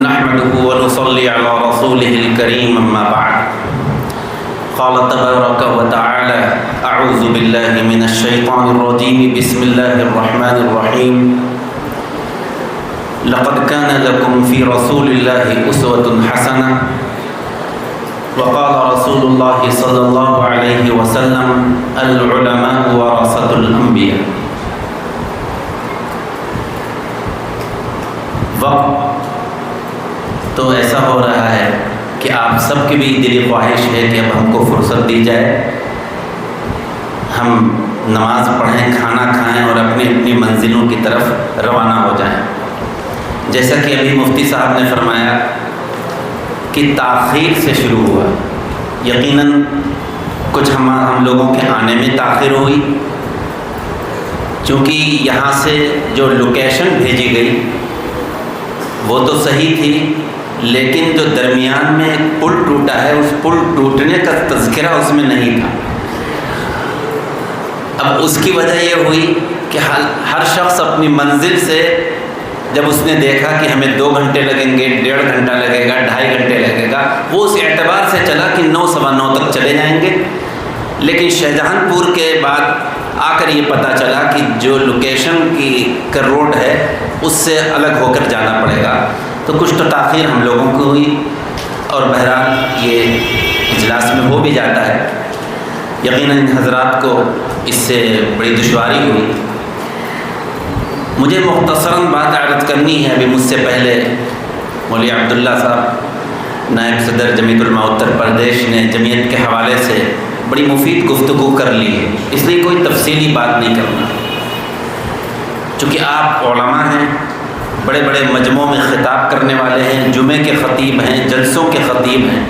نحمده ونصلي على رسوله الكريم أما بعد قال تبارك وتعالى أعوذ بالله من الشيطان الرجيم بسم الله الرحمن الرحيم لقد كان لكم في رسول الله أسوة حسنة وقال رسول الله صلى الله عليه وسلم العلماء ورثة الأنبياء. وقت تو ایسا ہو رہا ہے کہ آپ سب کی بھی دلی خواہش ہے کہ اب ہم کو فرصت دی جائے، ہم نماز پڑھیں، کھانا کھائیں اور اپنی اپنی منزلوں کی طرف روانہ ہو جائیں. جیسا کہ ابھی مفتی صاحب نے فرمایا کہ تاخیر سے شروع ہوا. یقیناً کچھ ہم لوگوں کے آنے میں تاخیر ہوئی، چونکہ یہاں سے جو لوکیشن بھیجی گئی وہ تو صحیح تھی، لیکن جو درمیان میں ایک پل ٹوٹا ہے اس پل ٹوٹنے کا تذکرہ اس میں نہیں تھا. اب اس کی وجہ یہ ہوئی کہ ہر شخص اپنی منزل سے جب اس نے دیکھا کہ ہمیں 2 گھنٹے لگیں گے، 1.5 گھنٹہ لگے گا، 2.5 گھنٹے لگے گا، وہ اس اعتبار سے چلا کہ 9 سوا 9 تک چلے جائیں گے. لیکن شاہجہان پور کے بعد آ کر یہ پتہ چلا کہ جو لوکیشن کی روڈ ہے اس سے الگ ہو کر جانا پڑے گا، تو کچھ تو تاخیر ہم لوگوں کو ہوئی اور بہرحال یہ اجلاس میں ہو بھی جاتا ہے. یقیناً ان حضرات کو اس سے بڑی دشواری ہوئی. مجھے مختصراً بات عرض کرنی ہے. ابھی مجھ سے پہلے مولوی عبداللہ صاحب نائب صدر جمعیت علماء اتر پردیش نے جمعیت کے حوالے سے بڑی مفید گفتگو کر لی ہے، اس لیے کوئی تفصیلی بات نہیں کرنا. چونکہ آپ علماء ہیں، بڑے بڑے مجمعوں میں خطاب کرنے والے ہیں، جمعے کے خطیب ہیں، جلسوں کے خطیب ہیں،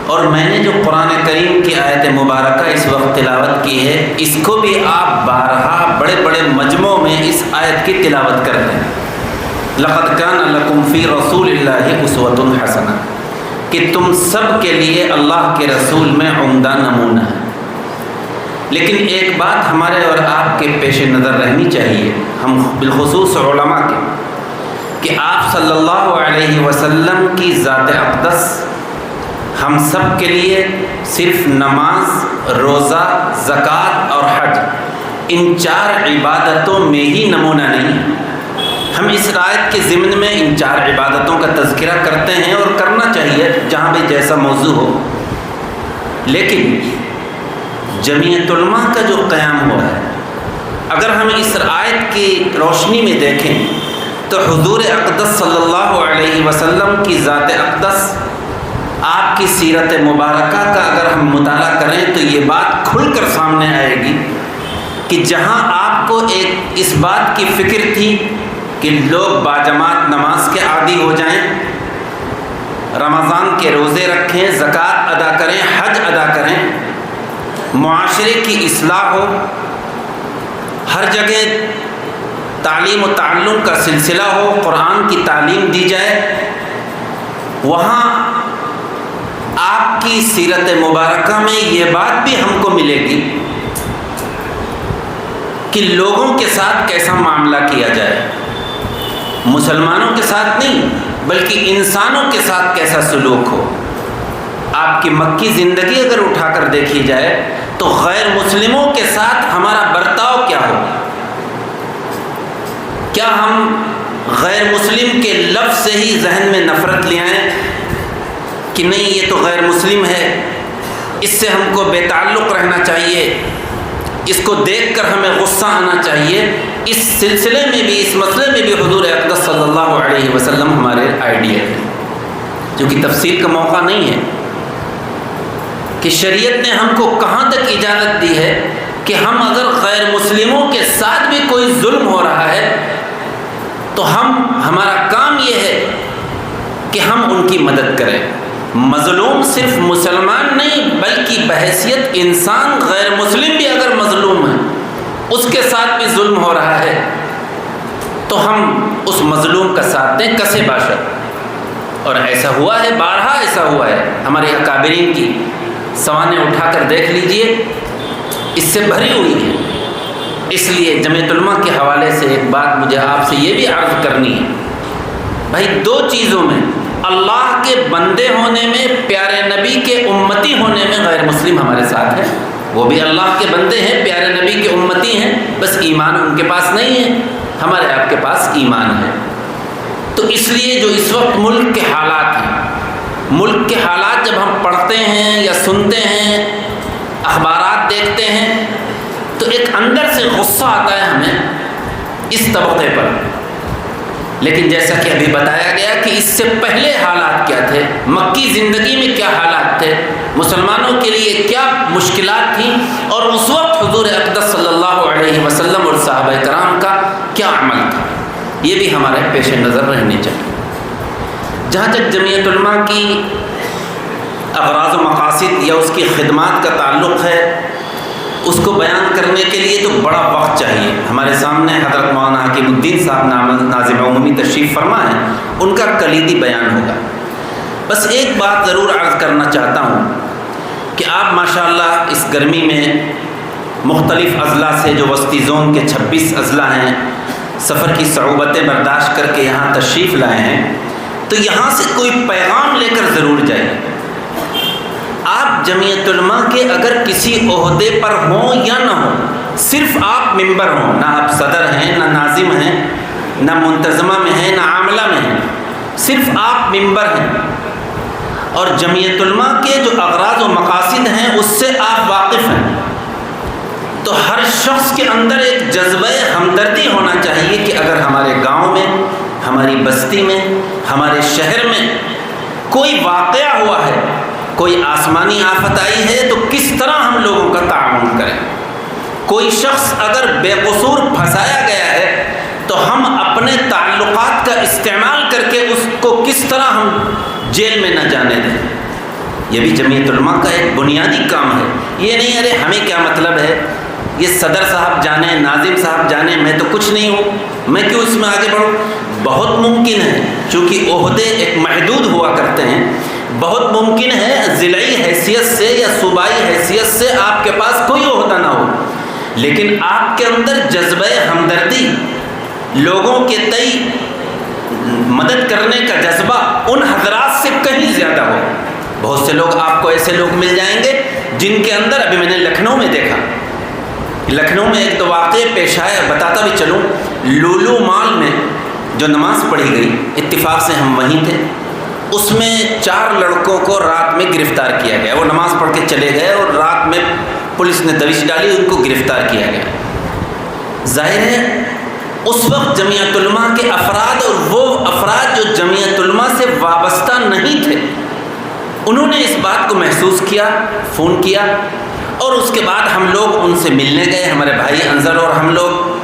اور میں نے جو قرآن کریم کی آیت مبارکہ اس وقت تلاوت کی ہے اس کو بھی آپ بارہا بڑے بڑے مجمعوں میں اس آیت کی تلاوت کرتے ہیں. لقد کان لکم فی رسول اللہ اسوۃ حسنہ، کہ تم سب کے لیے اللہ کے رسول میں عمدہ نمونہ ہے. لیکن ایک بات ہمارے اور آپ کے پیش نظر رہنی چاہیے، ہم بالخصوص علماء کے، کہ آپ صلی اللہ علیہ وسلم کی ذات اقدس ہم سب کے لیے صرف نماز، روزہ، زکوٰۃ اور حج، ان 4 عبادتوں میں ہی نمونہ نہیں. ہم اس آیت کے ضمن میں ان 4 عبادتوں کا تذکرہ کرتے ہیں اور کرنا چاہیے جہاں بھی جیسا موضوع ہو. لیکن جمعیت علماء کا جو قیام ہوا ہے، اگر ہم اس آیت کی روشنی میں دیکھیں تو حضور اقدس صلی اللہ علیہ وسلم کی ذات اقدس، آپ کی سیرت مبارکہ کا اگر ہم مطالعہ کریں تو یہ بات کھل کر سامنے آئے گی کہ جہاں آپ کو ایک اس بات کی فکر تھی کہ لوگ باجماعت نماز کے عادی ہو جائیں، رمضان کے روزے رکھیں، زکوٰۃ ادا کریں، حج ادا کریں، معاشرے کی اصلاح ہو، ہر جگہ تعلیم و تعلم کا سلسلہ ہو، قرآن کی تعلیم دی جائے، وہاں آپ کی سیرت مبارکہ میں یہ بات بھی ہم کو ملے گی کہ لوگوں کے ساتھ کیسا معاملہ کیا جائے. مسلمانوں کے ساتھ نہیں بلکہ انسانوں کے ساتھ کیسا سلوک ہو. آپ کی مکی زندگی اگر اٹھا کر دیکھی جائے تو غیر مسلموں کے ساتھ ہمارا برتاؤ کیا ہو. کیا ہم غیر مسلم کے لفظ سے ہی ذہن میں نفرت لے آئیں کہ نہیں یہ تو غیر مسلم ہے، اس سے ہم کو بے تعلق رہنا چاہیے، اس کو دیکھ کر ہمیں غصہ آنا چاہیے. اس سلسلے میں بھی، اس مسئلے میں بھی حضور اقدس صلی اللہ علیہ وسلم ہمارے آئیڈیا ہے، جو کہ تفسیر کا موقع نہیں ہے کہ شریعت نے ہم کو کہاں تک اجازت دی ہے کہ ہم اگر غیر مسلموں کے ساتھ بھی کوئی ظلم ہو رہا ہے تو ہمارا کام یہ ہے کہ ہم ان کی مدد کریں. مظلوم صرف مسلمان نہیں بلکہ بحیثیت انسان غیر مسلم بھی اگر مظلوم ہے، اس کے ساتھ بھی ظلم ہو رہا ہے تو ہم اس مظلوم کا ساتھ دیں کسے باشد. اور ایسا ہوا ہے، بارہا ایسا ہوا ہے. ہمارے اکابرین کی سوانح اٹھا کر دیکھ لیجئے، اس سے بھری ہوئی ہے. اس لیے جمعیت علماء کے حوالے سے ایک بات مجھے آپ سے یہ بھی عرض کرنی ہے بھائی دو چیزوں میں، اللہ کے بندے ہونے میں، پیارے نبی کے امتی ہونے میں غیر مسلم ہمارے ساتھ ہے۔ وہ بھی اللہ کے بندے ہیں، پیارے نبی کے امتی ہیں، بس ایمان ان کے پاس نہیں ہے، ہمارے آپ کے پاس ایمان ہے۔ تو اس لیے جو اس وقت ملک کے حالات ہیں، ملک کے حالات جب ہم پڑھتے ہیں یا سنتے ہیں، اخبارات دیکھتے ہیں، تو ایک اندر سے غصہ آتا ہے ہمیں اس طبقے پر۔ لیکن جیسا کہ ابھی بتایا گیا کہ اس سے پہلے حالات کیا تھے، مکی زندگی میں کیا حالات تھے، مسلمانوں کے لیے کیا مشکلات تھیں، اور اس وقت حضور اقدس صلی اللہ علیہ وسلم اور صحابہ کرام کا کیا عمل تھا، یہ بھی ہمارے پیش نظر رہنے چاہیے۔ جہاں تک جمعیت علماء کی اغراض و مقاصد یا اس کی خدمات کا تعلق ہے، اس کو بیان کرنے کے لیے تو بڑا وقت چاہیے۔ ہمارے سامنے حضرت مولانا حکیم الدین صاحب ناظم عمومی تشریف فرما ہے، ان کا کلیدی بیان ہوگا۔ بس ایک بات ضرور عرض کرنا چاہتا ہوں کہ آپ ماشاءاللہ اس گرمی میں مختلف اضلاع سے، جو وسطی زون کے 26 اضلاع ہیں، سفر کی صعوبتیں برداشت کر کے یہاں تشریف لائے ہیں، تو یہاں سے کوئی پیغام لے کر ضرور جائیں۔ آپ جمعیت علماء کے اگر کسی عہدے پر ہوں یا نہ ہوں، صرف آپ ممبر ہوں، نہ آپ صدر ہیں، نہ ناظم ہیں، نہ منتظمہ میں ہیں، نہ عاملہ میں ہیں، صرف آپ ممبر ہیں، اور جمعیت علماء کے جو اغراض و مقاصد ہیں اس سے آپ واقف ہیں، تو ہر شخص کے اندر ایک جذبہ ہمدردی ہونا چاہیے کہ اگر ہمارے گاؤں میں، ہماری بستی میں، ہمارے شہر میں کوئی واقعہ ہوا ہے، کوئی آسمانی آفت آئی ہے، تو کس طرح ہم لوگوں کا تعاون کریں۔ کوئی شخص اگر بے قصور پھنسایا گیا ہے تو ہم اپنے تعلقات کا استعمال کر کے اس کو کس طرح ہم جیل میں نہ جانے دیں۔ یہ بھی جمعیت علماء کا ایک بنیادی کام ہے۔ یہ نہیں ارے ہمیں کیا مطلب ہے، یہ صدر صاحب جانے، ناظم صاحب جانے، میں تو کچھ نہیں ہوں، میں کیوں اس میں آگے بڑھوں۔ بہت ممکن ہے، چونکہ عہدے ایک محدود ہوا کرتے ہیں، بہت ممکن ہے ضلعی حیثیت سے یا صوبائی حیثیت سے آپ کے پاس کوئی عہدہ نہ ہو، لیکن آپ کے اندر جذبہ ہمدردی، لوگوں کے تئیں مدد کرنے کا جذبہ ان حضرات سے کہیں زیادہ ہو۔ بہت سے لوگ آپ کو ایسے لوگ مل جائیں گے جن کے اندر، ابھی میں نے لکھنؤ میں دیکھا، لکھنؤ میں ایک دو واقعے پیش آئے، بتاتا بھی چلوں۔ لولو مال میں جو نماز پڑھی گئی، اتفاق سے ہم وہیں تھے، اس میں 4 لڑکوں کو رات میں گرفتار کیا گیا۔ وہ نماز پڑھ کے چلے گئے اور رات میں پولیس نے دبش ڈالی، ان کو گرفتار کیا گیا۔ ظاہر ہے اس وقت جمعیت علماء کے افراد، اور وہ افراد جو جمعیت علماء سے وابستہ نہیں تھے، انہوں نے اس بات کو محسوس کیا، فون کیا، اور اس کے بعد ہم لوگ ان سے ملنے گئے، ہمارے بھائی انظر اور ہم لوگ۔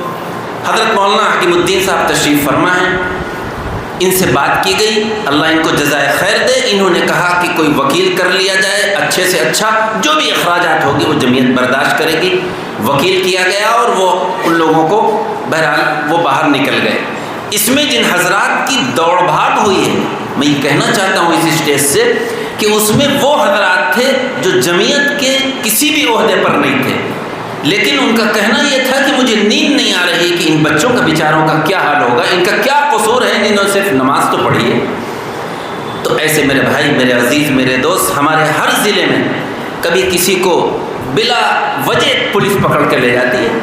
حضرت مولانا حکیم الدین صاحب تشریف فرما ہیں، ان سے بات کی گئی، اللہ ان کو جزائے خیر دے۔ انہوں نے کہا کہ کوئی وکیل کر لیا جائے، اچھے سے اچھا، جو بھی اخراجات ہوگی وہ جمعیت برداشت کرے گی۔ وکیل کیا گیا اور وہ ان لوگوں کو بہرحال وہ باہر نکل گئے۔ اس میں جن حضرات کی دوڑ بھاگ ہوئی ہے، میں یہ کہنا چاہتا ہوں اس اسٹیج سے کہ اس میں وہ حضرات تھے جو جمعیت کے کسی بھی عہدے پر نہیں تھے، لیکن ان کا کہنا یہ تھا کہ مجھے نیند نہیں آ رہی کہ ان بچوں کا بیچاروں کا کیا حال ہوگا، ان کا کیا قصور ہے، انہوں نے صرف نماز تو پڑھی ہے۔ تو ایسے میرے بھائی، میرے عزیز، میرے دوست، ہمارے ہر ضلع میں کبھی کسی کو بلا وجہ پولیس پکڑ کے لے جاتی ہے،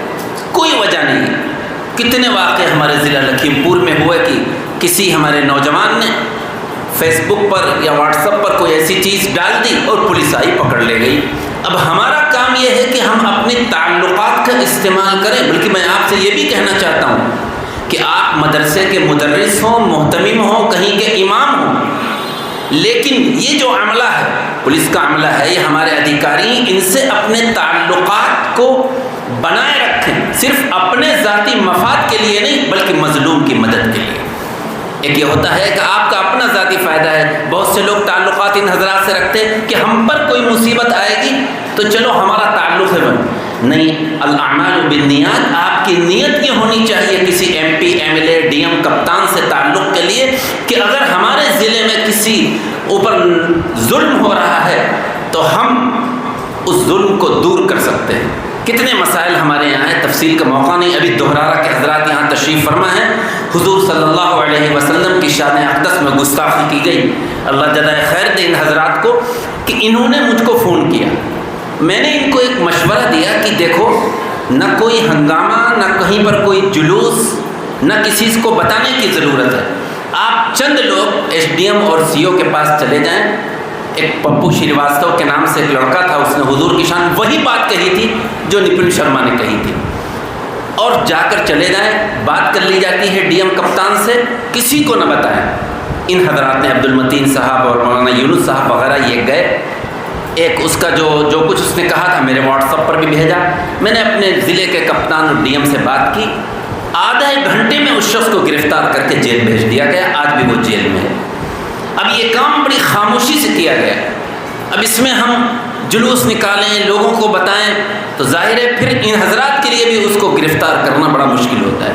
کوئی وجہ نہیں۔ کتنے واقعے ہمارے ضلع لکھیم پور میں ہوئے کہ کسی ہمارے نوجوان نے فیس بک پر یا واٹس ایپ پر کوئی ایسی چیز ڈال دی اور پولیس آئی پکڑ لے گئی۔ اب ہمارا کام یہ ہے کہ ہم اپنے تعلقات کا استعمال کریں، بلکہ میں آپ سے یہ بھی کہنا چاہتا ہوں کہ آپ مدرسے کے مدرس ہوں، محتمم ہوں، کہیں کے امام ہوں، لیکن یہ جو عملہ ہے، پولیس کا عملہ ہے، یہ ہمارے ادھیکاری، ان سے اپنے تعلقات کو بنائے رکھیں، صرف اپنے ذاتی مفاد کے لیے نہیں بلکہ مظلوم کی مدد کے لیے۔ ایک یہ ہوتا ہے کہ آپ کا اپنا ذاتی فائدہ ہے، بہت سے لوگ تعلقات ان حضرات سے رکھتے ہیں کہ ہم پر کوئی مصیبت آئے گی تو چلو ہمارا تعلق ہے نہیں۔ الاعمال بالنیات، آپ کی نیت یہ ہونی چاہیے کسی M P, M L A, D M, کپتان سے تعلق کے لیے کہ اگر ہمارے ضلع میں کسی اوپر ظلم ہو رہا ہے تو ہم اس ظلم کو دور کر سکتے ہیں۔ کتنے مسائل ہمارے یہاں ہیں، تفصیل کا موقع نہیں، ابھی دہرارہ کے حضرات یہاں تشریف فرما ہیں، حضور صلی اللہ علیہ وسلم کی شان اقدس میں گستاخی کی گئی۔ اللہ جزائے خیر دے ان حضرات کو کہ انہوں نے مجھ کو فون کیا، میں نے ان کو ایک مشورہ دیا کہ دیکھو نہ کوئی ہنگامہ، نہ کہیں پر کوئی جلوس، نہ کسی کو بتانے کی ضرورت ہے، آپ چند لوگ ایس ڈی ایم اور سی او کے پاس چلے جائیں۔ ایک پپو شریواستو کے نام سے ایک لڑکا تھا، اس نے حضور کی شان وہی بات کہی تھی جو نپن شرما نے کہی تھی، اور جا کر چلے جائیں، بات کر لی جاتی ہے ڈی ایم کپتان سے، کسی کو نہ بتائیں۔ ان حضرات نے عبد المتین صاحب اور مولانا یونس صاحب وغیرہ یہ گئے، ایک اس کا جو کچھ اس نے کہا تھا میرے واٹس ایپ پر بھی بھیجا، میں نے اپنے ضلع کے کپتان اور ڈی ایم سے بات کی، آدھا ایک گھنٹے میں اس شخص کو گرفتار کر کے جیل بھیج دیا گیا، آج بھی وہ جیل میں ہے۔ اب یہ کام بڑی خاموشی سے کیا گیا، اب اس میں ہم جلوس نکالیں، لوگوں کو بتائیں تو ظاہر ہے پھر ان حضرات کے لیے بھی اس کو گرفتار کرنا بڑا مشکل ہوتا ہے۔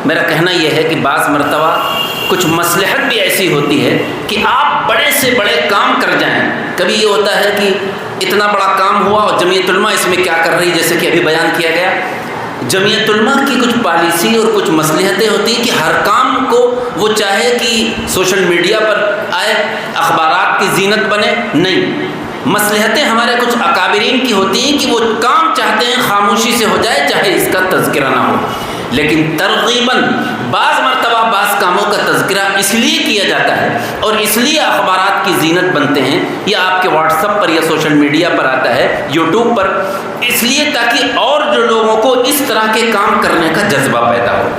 میرا کہنا یہ ہے کہ بعض مرتبہ کچھ مصلحت بھی ایسی ہوتی ہے کہ آپ بڑے سے بڑے کام کر جائیں۔ کبھی یہ ہوتا ہے کہ اتنا بڑا کام ہوا اور جمعیت علماء اس میں کیا کر رہی، جیسے کہ ابھی بیان کیا گیا، جمعیت علماء کی کچھ پالیسی اور کچھ مصلحتیں ہوتی ہیں کہ ہر کام کو وہ چاہے کہ سوشل میڈیا پر آئے، اخبارات کی زینت بنے، نہیں، مصلحتیں ہمارے کچھ اکابرین کی ہوتی ہیں کہ وہ کام چاہتے ہیں خاموشی سے ہو جائے چاہے اس کا تذکرہ نہ ہو، لیکن ترغیباً بعض مرتبہ بعض کاموں کا تذکرہ اس لیے کیا جاتا ہے اور اس لیے اخبارات کی زینت بنتے ہیں یا آپ کے واٹس ایپ پر یا سوشل میڈیا پر آتا ہے، یوٹیوب پر، اس لیے تاکہ اور جو لوگوں کو اس طرح کے کام کرنے کا جذبہ پیدا ہو۔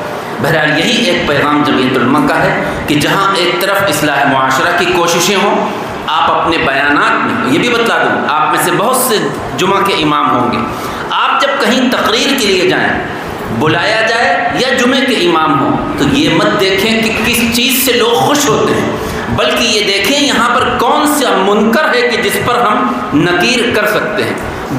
بہرحال یہی ایک پیغام جمعیت علماء کا ہے کہ جہاں ایک طرف اصلاح معاشرہ کی کوششیں ہوں، آپ اپنے بیانات میں، یہ بھی بتلا دوں، آپ میں سے بہت سے جمعہ کے امام ہوں گے، آپ جب کہیں تقریر کے لیے جائیں، بلایا جائے یا جمعے کے امام ہوں، تو یہ مت دیکھیں کہ کس چیز سے لوگ خوش ہوتے ہیں، بلکہ یہ دیکھیں یہاں پر کون سا منکر ہے کہ جس پر ہم نکیر کر سکتے ہیں،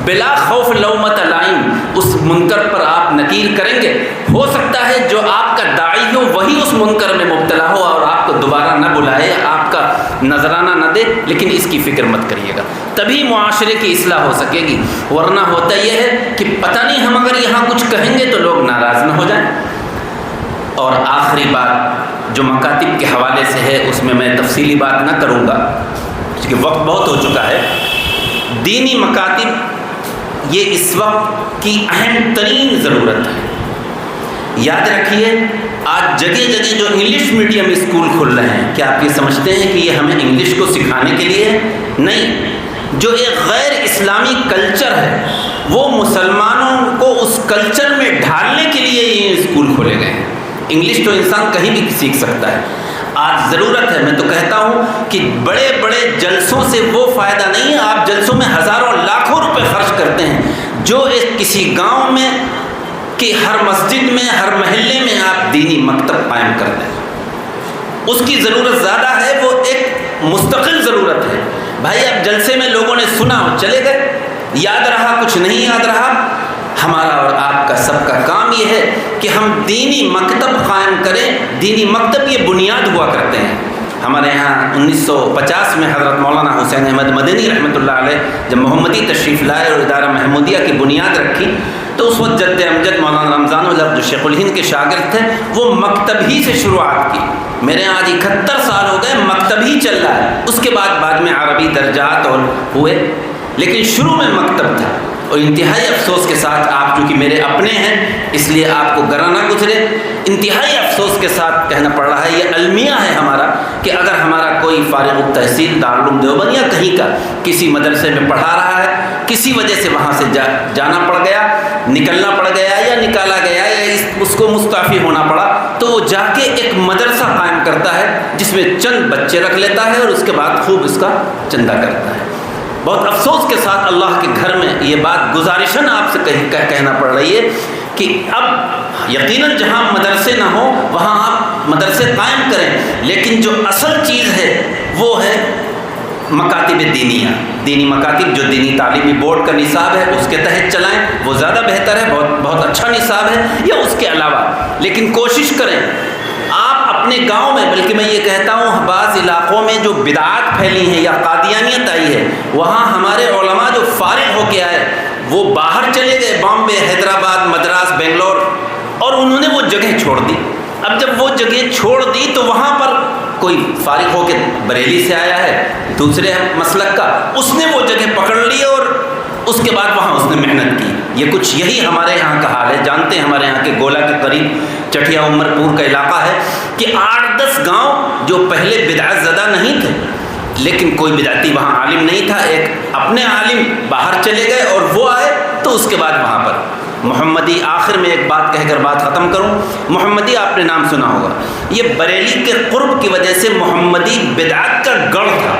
بلا خوف لومۃ لائم اس منکر پر آپ نکیر کریں گے۔ ہو سکتا ہے جو آپ کا داعی ہو وہی اس منکر میں مبتلا ہو اور آپ کو دوبارہ نہ بلائے، آپ کا نذرانہ نہ دے، لیکن اس کی فکر مت کریے گا، تبھی معاشرے کی اصلاح ہو سکے گی، ورنہ ہوتا یہ ہے کہ پتہ نہیں ہم اگر یہاں کچھ کہیں گے تو لوگ ناراض نہ ہو جائیں۔ اور آخری بات جو مکاتب کے حوالے سے ہے اس میں میں تفصیلی بات نہ کروں گا کیونکہ وقت بہت ہو چکا ہے۔ دینی مکاتب یہ اس وقت کی اہم ترین ضرورت ہے۔ یاد رکھیے آج جگہ جگہ جو انگلش میڈیم اسکول کھل رہے ہیں، کیا آپ یہ سمجھتے ہیں کہ یہ ہمیں انگلش کو سکھانے کے لیے ہے؟ نہیں، جو ایک غیر اسلامی کلچر ہے وہ مسلمانوں کو اس کلچر میں ڈھالنے کے لیے یہ اسکول کھولے گئے ہیں۔ انگلش تو انسان کہیں بھی سیکھ سکتا ہے، آج ضرورت ہے، میں تو کہتا ہوں کہ بڑے بڑے جلسوں سے وہ فائدہ نہیں ہے، آپ جلسوں میں ہزاروں لاکھوں روپے خرچ کرتے ہیں، جو ایک کسی گاؤں میں کہ ہر مسجد میں ہر محلے میں آپ دینی مکتب قائم کر دیں، اس کی ضرورت زیادہ ہے، وہ ایک مستقل ضرورت ہے۔ بھائی اب جلسے میں لوگوں نے سنا اور چلے گئے، یاد رہا کچھ نہیں یاد رہا، ہمارا اور آپ کا سب کا کام یہ ہے کہ ہم دینی مکتب قائم کریں۔ دینی مکتب یہ بنیاد ہوا کرتے ہیں۔ ہمارے یہاں 1950 میں حضرت مولانا حسین احمد مدنی رحمۃ اللہ علیہ جب محمدی تشریف لائے اور ادارہ محمودیہ کی بنیاد رکھی تو اس وقت جد امجد مولانا رمضان الحق جو شیخ الہند کے شاگرد تھے وہ مکتب ہی سے شروعات کی۔ میرے یہاں آج 71 سال ہو گئے، مکتب ہی چل رہا ہے، اس کے بعد میں عربی درجات اور ہوئے، لیکن شروع میں مکتب تھا۔ اور انتہائی افسوس کے ساتھ، آپ چونکہ میرے اپنے ہیں اس لیے آپ کو گرا نہ گزرے، انتہائی افسوس کے ساتھ کہنا پڑ رہا ہے، یہ المیہ ہے ہمارا کہ اگر ہمارا کوئی فارغ التحصیل دارالعلوم دیوبند یا کہیں کا کسی مدرسے میں پڑھا رہا ہے، کسی وجہ سے وہاں سے جانا پڑ گیا، نکلنا پڑ گیا یا نکالا گیا یا اس کو مستعفی ہونا پڑا، تو وہ جا کے ایک مدرسہ قائم کرتا ہے جس میں چند بچے رکھ لیتا ہے اور اس کے بعد خوب اس کا چندہ کرتا ہے۔ بہت افسوس کے ساتھ اللہ کے گھر میں یہ بات گزارشاً آپ سے کہنا پڑ رہی ہے کہ اب یقیناً جہاں مدرسے نہ ہوں وہاں آپ مدرسے قائم کریں، لیکن جو اصل چیز ہے وہ ہے مکاتب دینیہ، دینی مکاتب جو دینی تعلیمی بورڈ کا نصاب ہے اس کے تحت چلائیں، وہ زیادہ بہتر ہے، بہت اچھا نصاب ہے، یا اس کے علاوہ، لیکن کوشش کریں آپ اپنے گاؤں میں، بلکہ میں یہ کہتا ہوں بعض علاقوں میں جو بدعات پھیلی ہیں یا قادیانیت آئی ہے، وہاں ہمارے علماء جو فارغ ہو کے آئے وہ باہر چلے گئے، بامبے، حیدرآباد، مدراس، بنگلور، اور انہوں نے وہ جگہ چھوڑ دی۔ اب جب وہ جگہ چھوڑ دی تو وہاں پر کوئی فارغ ہو کے بریلی سے آیا ہے دوسرے مسلک کا، اس نے وہ جگہ پکڑ لی اور اس کے بعد وہاں اس نے محنت کی۔ یہ کچھ یہی ہمارے یہاں کا حال ہے۔ جانتے ہیں ہمارے یہاں کے گولا کے قریب چٹیا عمر پور کا علاقہ ہے کہ 8-10 گاؤں جو پہلے بدعت زدہ نہیں تھے، لیکن کوئی بدعتی وہاں عالم نہیں تھا، ایک اپنے عالم باہر چلے گئے اور وہ آئے تو اس کے بعد وہاں پر محمدی۔ آخر میں ایک بات کہہ کر بات ختم کروں، محمدی آپ نے نام سنا ہوگا، یہ بریلی کے قرب کی وجہ سے محمدی بدعت کا گڑھ تھا۔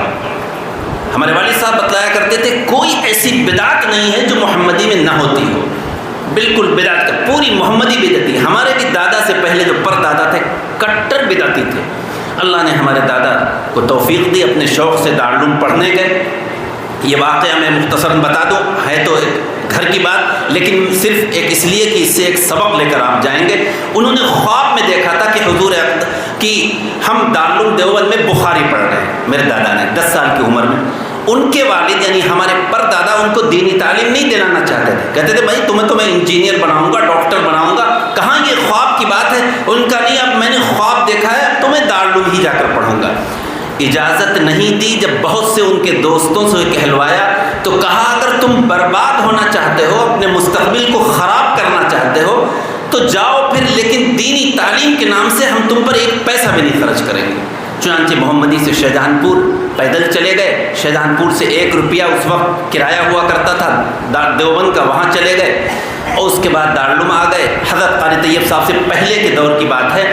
ہمارے والد صاحب بتلایا کرتے تھے کوئی ایسی بدعت نہیں ہے جو محمدی میں نہ ہوتی ہو، بالکل بدعت کا پوری محمدی بدعتی۔ ہمارے بھی دادا سے پہلے جو پر دادا تھے کٹر بدعتی تھے۔ اللہ نے ہمارے دادا کو توفیق دی، اپنے شوق سے دارالعلوم پڑھنے گئے۔ یہ واقعہ میں مختصراً بتا دوں، ہے تو ایک گھر کی بات، لیکن صرف ایک اس لیے کہ اس سے ایک سبق لے کر آپ جائیں گے۔ انہوں نے خواب میں دیکھا تھا کہ حضور کہ ہم دارالعلوم دیوبند میں بخاری پڑھ رہے ہیں، میرے دادا نے 10 سال کی عمر میں۔ ان کے والد یعنی ہمارے پر دادا ان کو دینی تعلیم نہیں دلانا چاہتے تھے، کہتے تھے بھائی تمہیں تو میں انجینئر بناؤں گا، ڈاکٹر بناؤں گا، کہاں یہ خواب کی بات ہے۔ ان کا نہیں، اب میں نے خواب دیکھا ہے، تمہیں دارالعلوم ہی جا کر پڑھوں گا۔ اجازت نہیں دی۔ جب بہت سے ان کے دوستوں سے کہلوایا تو کہا اگر تم برباد ہونا چاہتے ہو، اپنے مستقبل کو خراب کرنا چاہتے ہو تو جاؤ پھر، لیکن دینی تعلیم کے نام سے ہم تم پر ایک پیسہ بھی نہیں خرچ کریں گے۔ چنانچہ محمدی سے شاہجہان پور پیدل چلے گئے، شاہجہان پور سے 1 روپیہ اس وقت کرایہ ہوا کرتا تھا دیوبند کا، وہاں چلے گئے اور اس کے بعد دارالعلوم آ گئے۔ حضرت قاری طیب صاحب سے پہلے کے دور کی بات ہے،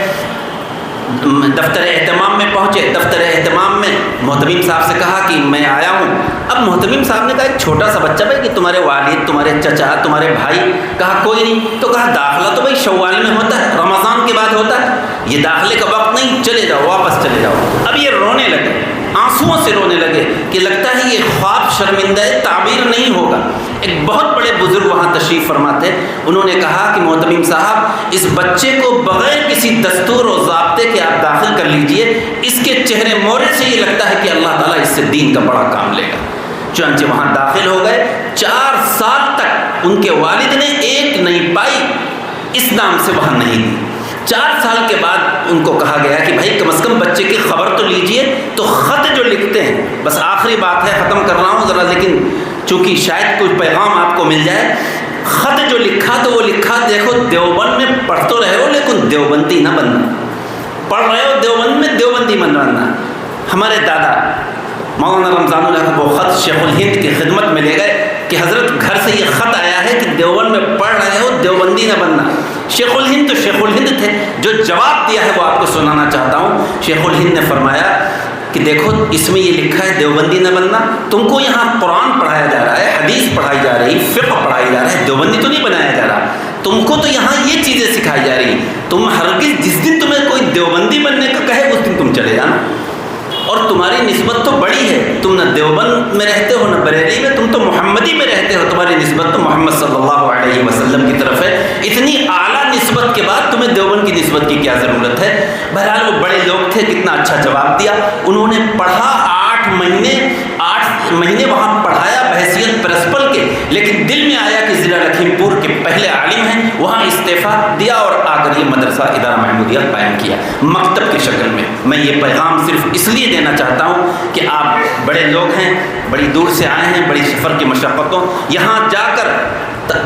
دفتر اہتمام میں پہنچے۔ دفتر اہتمام میں محتمیم صاحب سے کہا کہ میں آیا ہوں۔ اب محتمیم صاحب نے کہا ایک چھوٹا سا بچہ بھائی کہ تمہارے والد، تمہارے چچا، تمہارے بھائی، کہا کوئی نہیں۔ تو کہا داخلہ تو بھائی شوال میں ہوتا ہے، رمضان کے بعد ہوتا ہے، یہ داخلے کا وقت نہیں، چلے جاؤ، واپس چلے جاؤ۔ اب یہ رونے لگے، آنسوؤں سے رونے لگے کہ لگتا ہے یہ خواب شرمندہ تعبیر نہیں ہوگا۔ ایک بہت بڑے بزرگ وہاں تشریف فرما تھے، انہوں نے کہا کہ محتمیم صاحب اس بچے کو بغیر کسی دستور و ضابطے کے آپ داخل کر لیجئے، اس کے چہرے مورے سے یہ لگتا ہے کہ اللہ تعالیٰ اس سے دین کا بڑا کام لے گا۔ چنانچہ وہاں داخل ہو گئے۔ 4 سال تک ان کے والد نے ایک نہیں پائی اس نام سے وہاں نہیں دی۔ 4 سال کے بعد ان کو کہا گیا کہ بھائی کم از کم بچے کی خبر تو لیجئے۔ تو خط جو لکھتے ہیں، بس آخری بات ہے، ختم کر رہا ہوں ذرا، لیکن چونکہ شاید کوئی پیغام آپ کو مل جائے۔ خط جو لکھا تو وہ لکھا دیکھو دیوبند میں پڑھ تو رہے ہو لیکن دیوبندی نہ بننا، پڑھ رہے ہو دیوبند میں دیوبندی نہ بننا۔ ہمارے دادا مولانا رمضان اللہ کو خط شیخ الہند کی خدمت میں لے گئے کہ حضرت گھر سے یہ خط آیا ہے کہ دیوبند میں پڑھ رہے ہو دیوبندی نہ بننا۔ شیخ الہند تو شیخ الہند تھے، جو جواب دیا ہے وہ آپ کو سنانا چاہتا ہوں۔ شیخ الہند نے فرمایا کہ دیکھو اس میں یہ لکھا ہے دیوبندی نہ بننا، تم کو یہاں قرآن پڑھایا جا رہا ہے، حدیث پڑھائی جا رہی، فقہ پڑھائی جا رہا ہے، دیوبندی تو نہیں بنایا جا رہا۔ تم کو تو یہاں یہ چیزیں سکھائی جا رہی، تم ہرگز جس دن تمہیں کوئی دیوبندی بننے کا کہے اس دن تم چلے جانا۔ اور تمہاری نسبت تو بڑی ہے، تم نہ دیوبند میں رہتے ہو نہ بریلی میں، تم تو محمدی میں رہتے ہو، تمہاری نسبت تو محمد صلی اللہ علیہ وسلم کی طرف ہے۔ اتنی اعلیٰ نسبت کے بعد تمہیں دیوبند کی نسبت کی کیا ضرورت ہے؟ بہرحال وہ بڑے لوگ تھے، کتنا اچھا جواب دیا۔ انہوں نے پڑھا 8 مہینے وہاں پڑھایا بحیثیت پرنسپل کے، لیکن دل میں آیا کہ ضلع لکھیم پور کے پہلے عالم ہیں، وہاں استعفیٰ دیا اور آ کر یہ مدرسہ ادارہ محمودیہ قائم کیا مکتب کی شکل میں۔ میں یہ پیغام صرف اس لیے دینا چاہتا ہوں کہ آپ بڑے لوگ ہیں، بڑی دور سے آئے ہیں، بڑی سفر کی مشقتوں، یہاں جا کر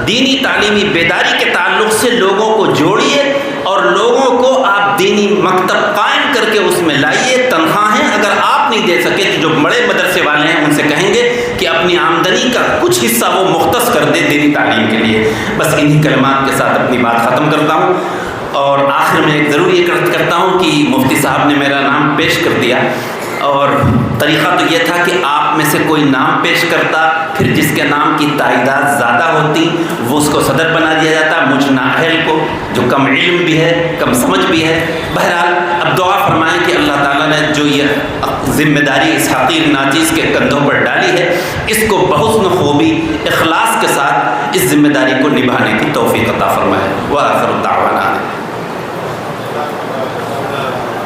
دینی تعلیمی بیداری کے تعلق سے لوگوں کو جوڑیے اور لوگوں کو آپ دینی مکتب قائم کر کے اس میں لائیے۔ تنخواہیں اگر آپ نہیں دے سکے تو جو بڑے مدرسے والے ہیں ان سے کہیں گے کہ اپنی آمدنی کا کچھ حصہ وہ مختص کر دے دینی تعلیم کے لیے۔ بس انہی کلمات کے ساتھ اپنی بات ختم کرتا ہوں، اور آخر میں ایک ضرور یہ کرتا ہوں کہ مفتی صاحب نے میرا نام پیش کر دیا، اور طریقہ تو یہ تھا کہ آپ میں سے کوئی نام پیش کرتا، پھر جس کے نام کی تائیدات زیادہ ہوتی وہ اس کو صدر بنا دیا جاتا، مجھ نااہل کو جو کم علم بھی ہے، کم سمجھ بھی ہے۔ بہرحال اب دعا فرمائیں کہ اللہ تعالیٰ نے جو یہ ذمہ داری اس حقیر ناچیز کے کندھوں پر ڈالی ہے، اس کو بحسن خوبی اخلاص کے ساتھ اس ذمہ داری کو نبھانے کی توفیق عطا فرمائے۔ وآخر دعوانا